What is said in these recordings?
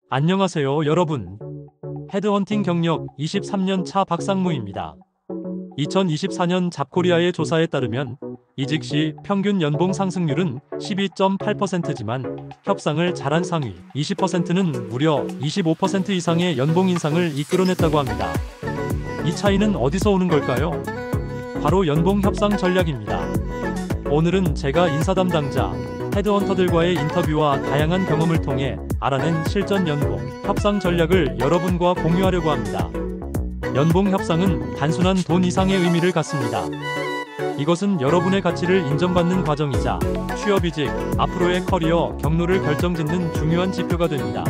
안녕하세요 여러분. 헤드헌팅 경력 23년 차 박상무입니다. 2024년 잡코리아의 조사에 따르면 이직 시 평균 연봉 상승률은 12.8%지만 협상을 잘한 상위 20%는 무려 25% 이상의 연봉 인상을 이끌어냈다고 합니다. 이 차이는 어디서 오는 걸까요? 바로 연봉 협상 전략입니다. 오늘은 제가 인사 담당자 헤드헌터들과의 인터뷰와 다양한 경험을 통해 알아낸 실전 연봉 협상 전략을 여러분과 공유하려고 합니다. 연봉 협상은 단순한 돈 이상의 의미를 갖습니다. 이것은 여러분의 가치를 인정받는 과정이자 취업이직, 앞으로의 커리어 경로를 결정짓는 중요한 지표가 됩니다.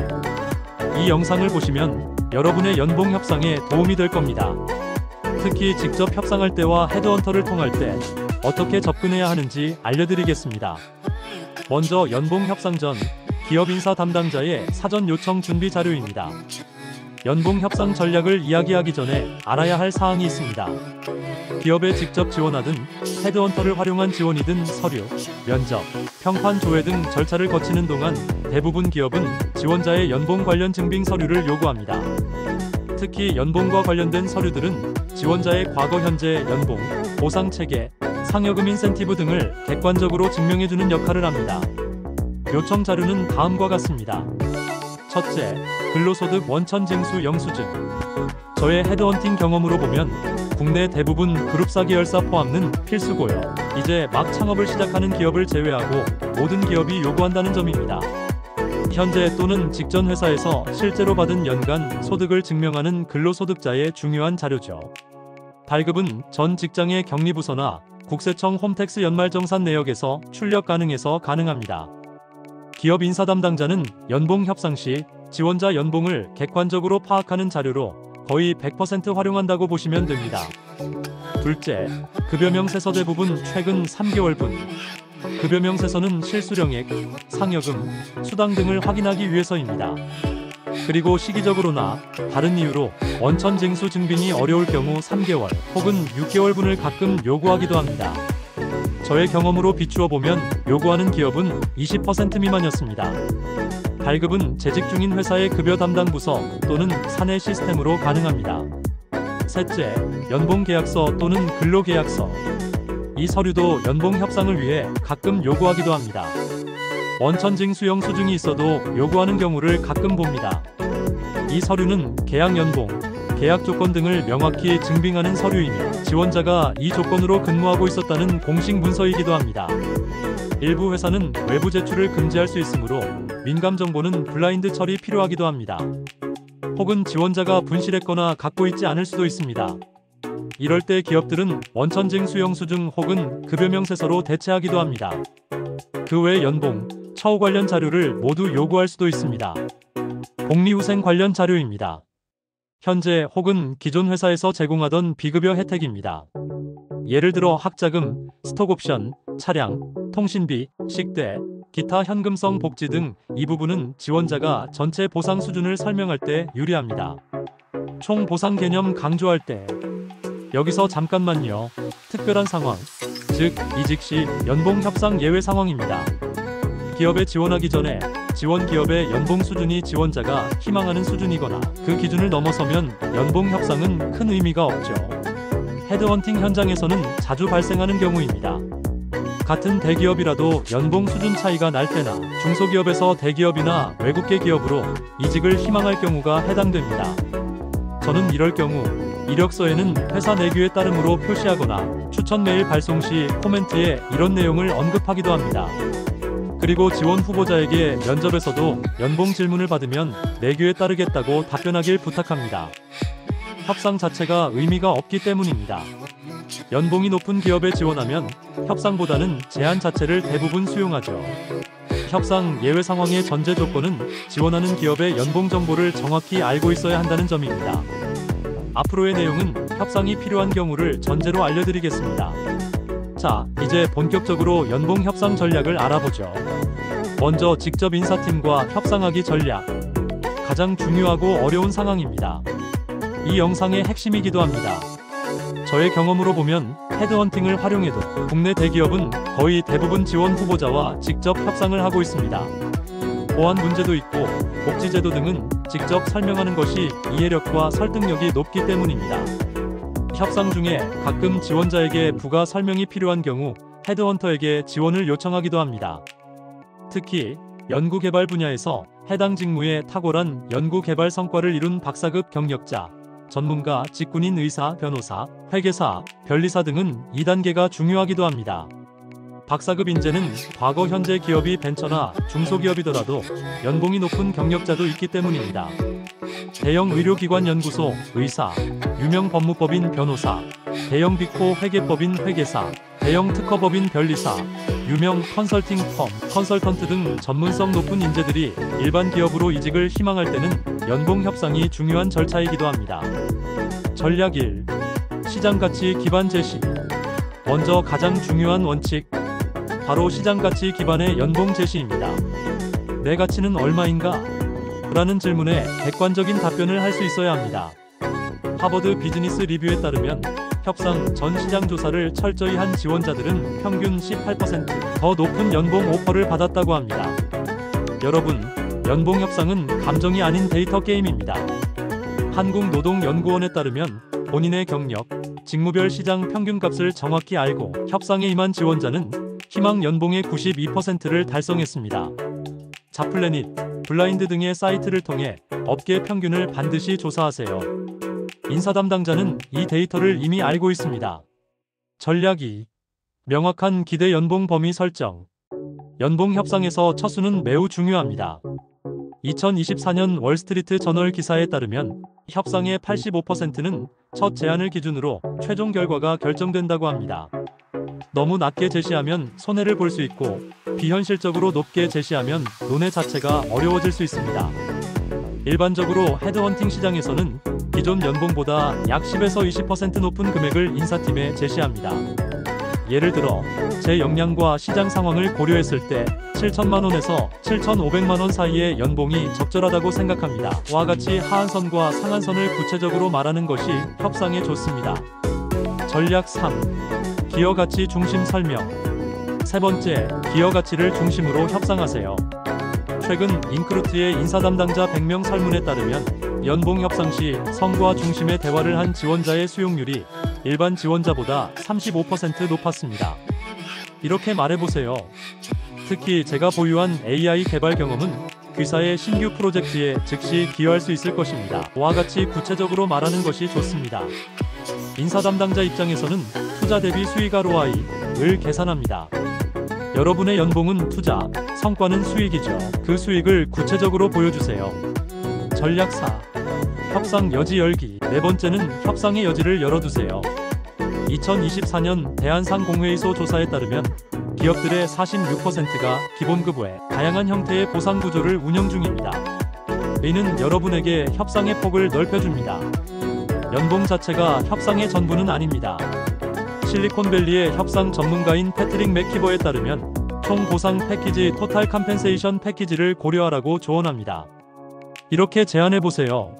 이 영상을 보시면 여러분의 연봉 협상에 도움이 될 겁니다. 특히 직접 협상할 때와 헤드헌터를 통할 때 어떻게 접근해야 하는지 알려드리겠습니다. 먼저 연봉 협상 전 기업 인사 담당자의 사전 요청 준비 자료입니다. 연봉 협상 전략을 이야기하기 전에 알아야 할 사항이 있습니다. 기업에 직접 지원하든 헤드헌터를 활용한 지원이든 서류, 면접, 평판 조회 등 절차를 거치는 동안 대부분 기업은 지원자의 연봉 관련 증빙 서류를 요구합니다. 특히 연봉과 관련된 서류들은 지원자의 과거 현재 연봉, 보상 체계, 상여금 인센티브 등을 객관적으로 증명해주는 역할을 합니다. 요청 자료는 다음과 같습니다. 첫째, 근로소득 원천징수 영수증. 저의 헤드헌팅 경험으로 보면 국내 대부분 그룹사 계열사 포함는 필수고요. 이제 막 창업을 시작하는 기업을 제외하고 모든 기업이 요구한다는 점입니다. 현재 또는 직전 회사에서 실제로 받은 연간 소득을 증명하는 근로소득자의 중요한 자료죠. 발급은 전 직장의 격리부서나 국세청 홈택스 연말정산 내역에서 출력 가능해서 가능합니다. 기업 인사 담당자는 연봉 협상 시 지원자 연봉을 객관적으로 파악하는 자료로 거의 100% 활용한다고 보시면 됩니다. 둘째, 급여명세서 대부분 최근 3개월분. 급여명세서는 실수령액, 상여금, 수당 등을 확인하기 위해서입니다. 그리고 시기적으로나 다른 이유로 원천징수 증빙이 어려울 경우 3개월 혹은 6개월분을 가끔 요구하기도 합니다. 저의 경험으로 비추어 보면 요구하는 기업은 20% 미만이었습니다. 발급은 재직 중인 회사의 급여 담당 부서 또는 사내 시스템으로 가능합니다. 셋째, 연봉계약서 또는 근로계약서. 이 서류도 연봉 협상을 위해 가끔 요구하기도 합니다. 원천징수 영수증이 있어도 요구하는 경우를 가끔 봅니다. 이 서류는 계약 연봉, 계약 조건 등을 명확히 증빙하는 서류이며 지원자가 이 조건으로 근무하고 있었다는 공식 문서이기도 합니다. 일부 회사는 외부 제출을 금지할 수 있으므로 민감 정보는 블라인드 처리 필요하기도 합니다. 혹은 지원자가 분실했거나 갖고 있지 않을 수도 있습니다. 이럴 때 기업들은 원천징수 영수증 혹은 급여명세서로 대체하기도 합니다. 그 외 연봉, 처우 관련 자료를 모두 요구할 수도 있습니다. 복리후생 관련 자료입니다. 현재 혹은 기존 회사에서 제공하던 비급여 혜택입니다. 예를 들어 학자금, 스톡옵션, 차량, 통신비, 식대, 기타 현금성 복지 등 이 부분은 지원자가 전체 보상 수준을 설명할 때 유리합니다. 총 보상 개념 강조할 때 여기서 잠깐만요. 특별한 상황, 즉 이직 시 연봉 협상 예외 상황입니다. 기업에 지원하기 전에 지원 기업의 연봉 수준이 지원자가 희망하는 수준이거나 그 기준을 넘어서면 연봉 협상은 큰 의미가 없죠. 헤드헌팅 현장에서는 자주 발생하는 경우입니다. 같은 대기업이라도 연봉 수준 차이가 날 때나 중소기업에서 대기업이나 외국계 기업으로 이직을 희망할 경우가 해당됩니다. 저는 이럴 경우 이력서에는 회사 내규에 따름으로 표시하거나 추천 메일 발송 시 코멘트에 이런 내용을 언급하기도 합니다. 그리고 지원 후보자에게 면접에서도 연봉 질문을 받으면 내규에 따르겠다고 답변하길 부탁합니다. 협상 자체가 의미가 없기 때문입니다. 연봉이 높은 기업에 지원하면 협상보다는 제안 자체를 대부분 수용하죠. 협상 예외 상황의 전제 조건은 지원하는 기업의 연봉 정보를 정확히 알고 있어야 한다는 점입니다. 앞으로의 내용은 협상이 필요한 경우를 전제로 알려드리겠습니다. 자, 이제 본격적으로 연봉 협상 전략을 알아보죠. 먼저 직접 인사팀과 협상하기 전략. 가장 중요하고 어려운 상황입니다. 이 영상의 핵심이기도 합니다. 저의 경험으로 보면 헤드헌팅을 활용해도 국내 대기업은 거의 대부분 지원 후보자와 직접 협상을 하고 있습니다. 보안 문제도 있고 복지제도 등은 직접 설명하는 것이 이해력과 설득력이 높기 때문입니다. 협상 중에 가끔 지원자에게 부가 설명이 필요한 경우 헤드헌터에게 지원을 요청하기도 합니다. 특히 연구개발 분야에서 해당 직무에 탁월한 연구개발 성과를 이룬 박사급 경력자, 전문가, 직군인 의사, 변호사, 회계사, 변리사 등은 2단계가 중요하기도 합니다. 박사급 인재는 과거 현재 기업이 벤처나 중소기업이더라도 연봉이 높은 경력자도 있기 때문입니다. 대형 의료기관 연구소, 의사, 유명 법무법인 변호사, 대형 빅4 회계법인 회계사, 대형 특허법인 변리사, 유명 컨설팅 펌, 컨설턴트 등 전문성 높은 인재들이 일반 기업으로 이직을 희망할 때는 연봉 협상이 중요한 절차이기도 합니다. 전략 1. 시장가치 기반 제시. 먼저 가장 중요한 원칙, 바로 시장가치 기반의 연봉 제시입니다. 내 가치는 얼마인가? 라는 질문에 객관적인 답변을 할 수 있어야 합니다. 하버드 비즈니스 리뷰에 따르면 협상 전 시장 조사를 철저히 한 지원자들은 평균 18% 더 높은 연봉 오퍼를 받았다고 합니다. 여러분, 연봉 협상은 감정이 아닌 데이터 게임입니다. 한국노동연구원에 따르면 본인의 경력, 직무별 시장 평균값을 정확히 알고 협상에 임한 지원자는 희망 연봉의 92%를 달성했습니다. 자플래닛, 블라인드 등의 사이트를 통해 업계 평균을 반드시 조사하세요. 인사 담당자는 이 데이터를 이미 알고 있습니다. 전략 2. 명확한 기대 연봉 범위 설정. 연봉 협상에서 처수는 매우 중요합니다. 2024년 월스트리트 저널 기사에 따르면 협상의 85%는 첫 제안을 기준으로 최종 결과가 결정된다고 합니다. 너무 낮게 제시하면 손해를 볼 수 있고 비현실적으로 높게 제시하면 논의 자체가 어려워질 수 있습니다. 일반적으로 헤드헌팅 시장에서는 기존 연봉보다 약 10에서 20% 높은 금액을 인사팀에 제시합니다. 예를 들어 제 역량과 시장 상황을 고려했을 때 7천만원에서 7,500만원 사이의 연봉이 적절하다고 생각합니다. 와 같이 하한선과 상한선을 구체적으로 말하는 것이 협상에 좋습니다. 전략 3. 기여가치 중심 설명. 세 번째, 기여가치를 중심으로 협상하세요. 최근 인크루트의 인사 담당자 100명 설문에 따르면 연봉 협상 시 성과 중심의 대화를 한 지원자의 수용률이 일반 지원자보다 35% 높았습니다. 이렇게 말해보세요. 특히 제가 보유한 AI 개발 경험은 귀사의 신규 프로젝트에 즉시 기여할 수 있을 것입니다. 와 같이 구체적으로 말하는 것이 좋습니다. 인사 담당자 입장에서는 투자 대비 수익 ROI를 계산합니다. 여러분의 연봉은 투자, 성과는 수익이죠. 그 수익을 구체적으로 보여주세요. 전략 4. 협상 여지 열기. 네 번째는 협상의 여지를 열어두세요. 2024년 대한상공회의소 조사에 따르면 기업들의 46%가 기본급 외 다양한 형태의 보상 구조를 운영 중입니다. 이는 여러분에게 협상의 폭을 넓혀줍니다. 연봉 자체가 협상의 전부는 아닙니다. 실리콘밸리의 협상 전문가인 패트릭 맥키버에 따르면 총 보상 패키지 토탈 컴펜세이션 패키지를 고려하라고 조언합니다. 이렇게 제안해보세요.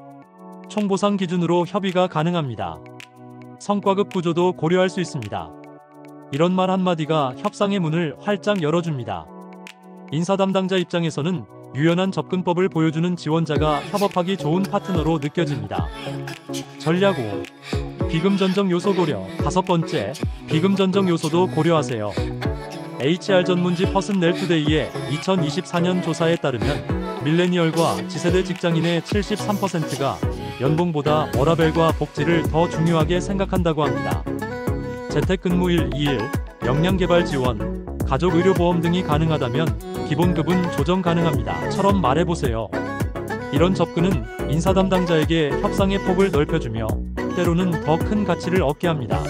총 보상 기준으로 협의가 가능합니다. 성과급 구조도 고려할 수 있습니다. 이런 말 한마디가 협상의 문을 활짝 열어줍니다. 인사 담당자 입장에서는 유연한 접근법을 보여주는 지원자가 협업하기 좋은 파트너로 느껴집니다. 전략 5. 비금 전적 요소 고려. 다섯 번째, 비금 전적 요소도 고려하세요. HR 전문지 퍼슨넬투데이의 2024년 조사에 따르면 밀레니얼과 지세대 직장인의 73%가 연봉보다 워라밸과 복지를 더 중요하게 생각한다고 합니다. 재택근무일 2일, 역량개발 지원, 가족의료보험 등이 가능하다면 기본급은 조정 가능합니다. 처럼 말해보세요. 이런 접근은 인사 담당자에게 협상의 폭을 넓혀주며 때로는 더 큰 가치를 얻게 합니다.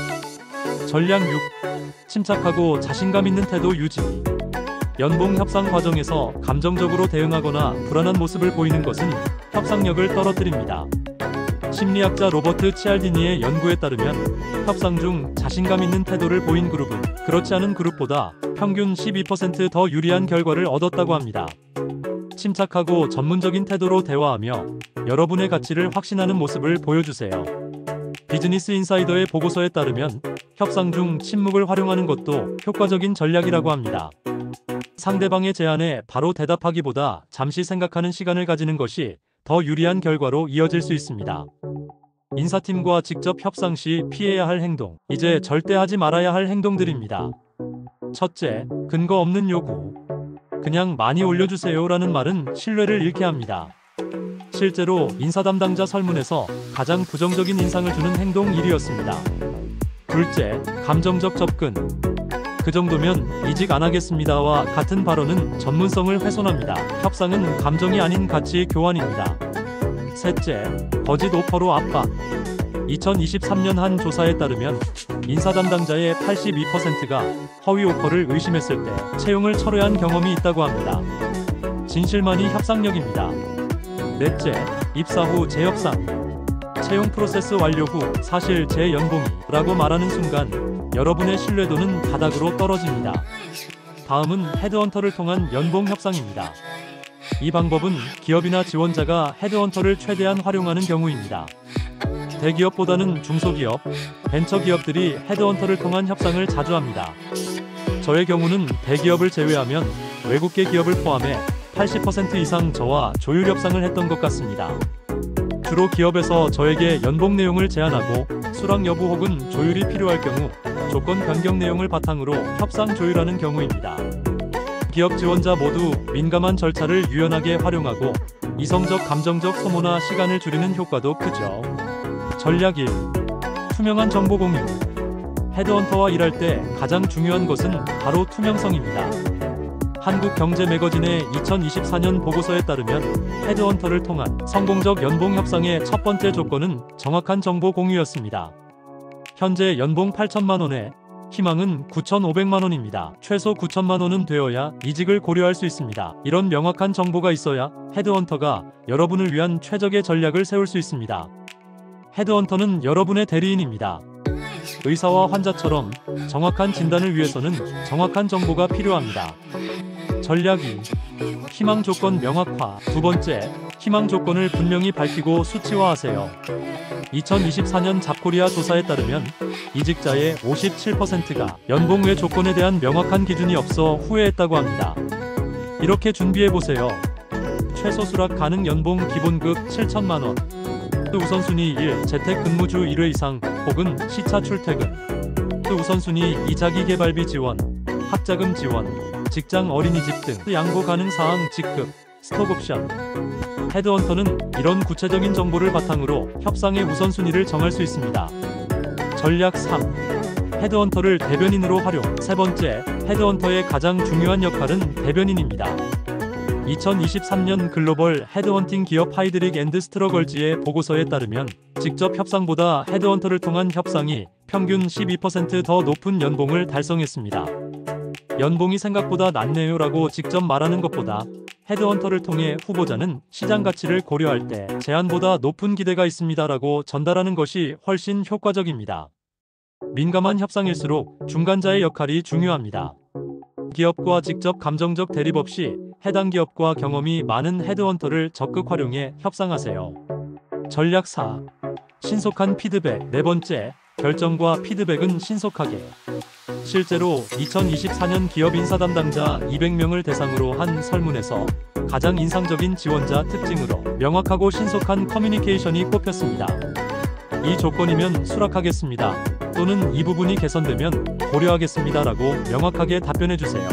전략 6. 침착하고 자신감 있는 태도 유지. 연봉 협상 과정에서 감정적으로 대응하거나 불안한 모습을 보이는 것은 협상력을 떨어뜨립니다. 심리학자 로버트 치알디니의 연구에 따르면 협상 중 자신감 있는 태도를 보인 그룹은 그렇지 않은 그룹보다 평균 12% 더 유리한 결과를 얻었다고 합니다. 침착하고 전문적인 태도로 대화하며 여러분의 가치를 확신하는 모습을 보여주세요. 비즈니스 인사이더의 보고서에 따르면 협상 중 침묵을 활용하는 것도 효과적인 전략이라고 합니다. 상대방의 제안에 바로 대답하기보다 잠시 생각하는 시간을 가지는 것이 더 유리한 결과로 이어질 수 있습니다. 인사팀과 직접 협상 시 피해야 할 행동. 이제 절대 하지 말아야 할 행동들입니다. 첫째, 근거 없는 요구. 그냥 많이 올려주세요라는 말은 신뢰를 잃게 합니다. 실제로 인사 담당자 설문에서 가장 부정적인 인상을 주는 행동 1위였습니다. 둘째, 감정적 접근. 그 정도면 이직 안 하겠습니다와 같은 발언은 전문성을 훼손합니다. 협상은 감정이 아닌 가치 교환입니다. 셋째, 거짓 오퍼로 압박. 2023년 한 조사에 따르면 인사 담당자의 82%가 허위 오퍼를 의심했을 때 채용을 철회한 경험이 있다고 합니다. 진실만이 협상력입니다. 넷째, 입사 후 재협상. 채용 프로세스 완료 후 사실 제 연봉이 라고 말하는 순간 여러분의 신뢰도는 바닥으로 떨어집니다. 다음은 헤드헌터를 통한 연봉 협상입니다. 이 방법은 기업이나 지원자가 헤드헌터를 최대한 활용하는 경우입니다. 대기업보다는 중소기업, 벤처기업들이 헤드헌터를 통한 협상을 자주 합니다. 저의 경우는 대기업을 제외하면 외국계 기업을 포함해 80% 이상 저와 조율 협상을 했던 것 같습니다. 주로 기업에서 저에게 연봉 내용을 제안하고 수락 여부 혹은 조율이 필요할 경우 조건 변경 내용을 바탕으로 협상 조율하는 경우입니다. 기업 지원자 모두 민감한 절차를 유연하게 활용하고 이성적 감정적 소모나 시간을 줄이는 효과도 크죠. 전략 1. 투명한 정보 공유. 헤드헌터와 일할 때 가장 중요한 것은 바로 투명성입니다. 한국경제매거진의 2024년 보고서에 따르면 헤드헌터를 통한 성공적 연봉 협상의 첫 번째 조건은 정확한 정보 공유였습니다. 현재 연봉 8천만 원에 희망은 9,500만 원입니다. 최소 9천만 원은 되어야 이직을 고려할 수 있습니다. 이런 명확한 정보가 있어야 헤드헌터가 여러분을 위한 최적의 전략을 세울 수 있습니다. 헤드헌터는 여러분의 대리인입니다. 의사와 환자처럼 정확한 진단을 위해서는 정확한 정보가 필요합니다. 전략 2. 희망 조건 명확화. 두 번째, 희망 조건을 분명히 밝히고 수치화하세요. 2024년 잡코리아 조사에 따르면 이직자의 57%가 연봉 외 조건에 대한 명확한 기준이 없어 후회했다고 합니다. 이렇게 준비해보세요. 최소 수락 가능 연봉 기본급 7천만 원. 우선순위 1. 재택근무주 1회 이상 혹은 시차 출퇴근. 우선순위 2. 자기개발비 지원, 학자금 지원, 직장 어린이집 등 양보 가능 사항 직급, 스톡옵션. 헤드헌터는 이런 구체적인 정보를 바탕으로 협상의 우선순위를 정할 수 있습니다. 전략 3. 헤드헌터를 대변인으로 활용. 세 번째, 헤드헌터의 가장 중요한 역할은 대변인입니다. 2023년 글로벌 헤드헌팅 기업 하이드릭 앤드 스트러걸즈의 보고서에 따르면 직접 협상보다 헤드헌터를 통한 협상이 평균 12% 더 높은 연봉을 달성했습니다. 연봉이 생각보다 낮네요라고 직접 말하는 것보다 헤드헌터를 통해 후보자는 시장 가치를 고려할 때 제안보다 높은 기대가 있습니다라고 전달하는 것이 훨씬 효과적입니다. 민감한 협상일수록 중간자의 역할이 중요합니다. 기업과 직접 감정적 대립 없이 해당 기업과 경험이 많은 헤드헌터를 적극 활용해 협상하세요. 전략 4. 신속한 피드백. 네 번째, 결정과 피드백은 신속하게. 실제로 2024년 기업 인사 담당자 200명을 대상으로 한 설문에서 가장 인상적인 지원자 특징으로 명확하고 신속한 커뮤니케이션이 꼽혔습니다. 이 조건이면 수락하겠습니다. 또는 이 부분이 개선되면 고려하겠습니다라고 명확하게 답변해주세요.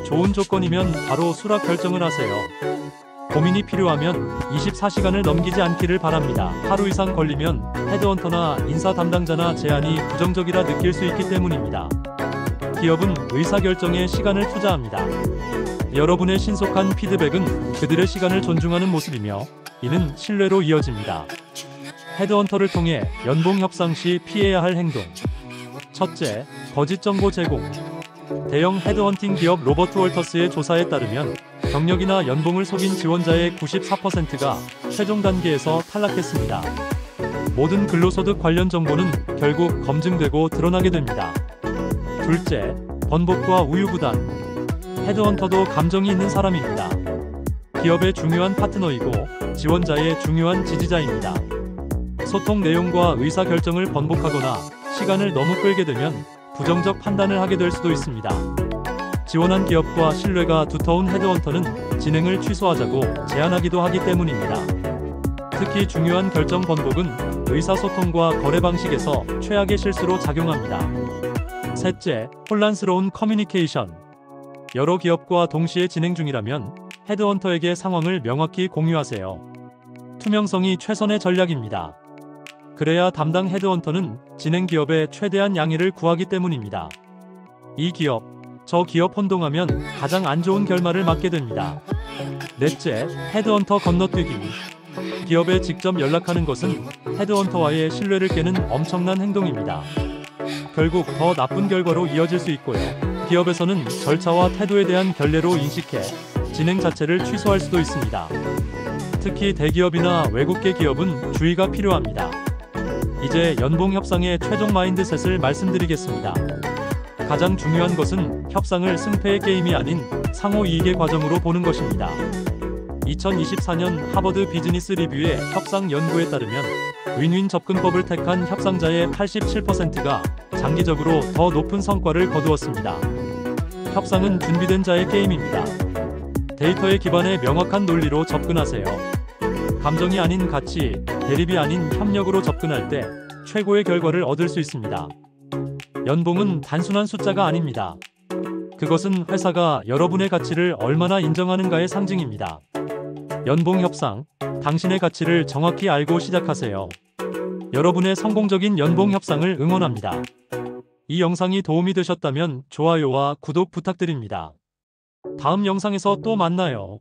좋은 조건이면 바로 수락 결정을 하세요. 고민이 필요하면 24시간을 넘기지 않기를 바랍니다. 하루 이상 걸리면 헤드헌터나 인사 담당자나 제안이 부정적이라 느낄 수 있기 때문입니다. 기업은 의사결정에 시간을 투자합니다. 여러분의 신속한 피드백은 그들의 시간을 존중하는 모습이며 이는 신뢰로 이어집니다. 헤드헌터를 통해 연봉 협상 시 피해야 할 행동. 첫째, 거짓 정보 제공. 대형 헤드헌팅 기업 로버트 월터스의 조사에 따르면 경력이나 연봉을 속인 지원자의 94%가 최종 단계에서 탈락했습니다. 모든 근로소득 관련 정보는 결국 검증되고 드러나게 됩니다. 둘째, 번복과 우유부단. 헤드헌터도 감정이 있는 사람입니다. 기업의 중요한 파트너이고 지원자의 중요한 지지자입니다. 소통 내용과 의사결정을 번복하거나 시간을 너무 끌게 되면 부정적 판단을 하게 될 수도 있습니다. 지원한 기업과 신뢰가 두터운 헤드헌터는 진행을 취소하자고 제안하기도 하기 때문입니다. 특히 중요한 결정 번복은 의사소통과 거래 방식에서 최악의 실수로 작용합니다. 셋째, 혼란스러운 커뮤니케이션. 여러 기업과 동시에 진행 중이라면 헤드헌터에게 상황을 명확히 공유하세요. 투명성이 최선의 전략입니다. 그래야 담당 헤드헌터는 진행 기업의 최대한 양해를 구하기 때문입니다. 이 기업, 저 기업 혼동하면 가장 안 좋은 결말을 맞게 됩니다. 넷째, 헤드헌터 건너뛰기. 기업에 직접 연락하는 것은 헤드헌터와의 신뢰를 깨는 엄청난 행동입니다. 결국 더 나쁜 결과로 이어질 수 있고요. 기업에서는 절차와 태도에 대한 결례로 인식해 진행 자체를 취소할 수도 있습니다. 특히 대기업이나 외국계 기업은 주의가 필요합니다. 이제 연봉 협상의 최종 마인드셋을 말씀드리겠습니다. 가장 중요한 것은 협상을 승패의 게임이 아닌 상호 이익의 과정으로 보는 것입니다. 2024년 하버드 비즈니스 리뷰의 협상 연구에 따르면 윈윈 접근법을 택한 협상자의 87%가 장기적으로 더 높은 성과를 거두었습니다. 협상은 준비된 자의 게임입니다. 데이터에 기반해 명확한 논리로 접근하세요. 감정이 아닌 가치, 대립이 아닌 협력으로 접근할 때 최고의 결과를 얻을 수 있습니다. 연봉은 단순한 숫자가 아닙니다. 그것은 회사가 여러분의 가치를 얼마나 인정하는가의 상징입니다. 연봉 협상, 당신의 가치를 정확히 알고 시작하세요. 여러분의 성공적인 연봉 협상을 응원합니다. 이 영상이 도움이 되셨다면 좋아요와 구독 부탁드립니다. 다음 영상에서 또 만나요.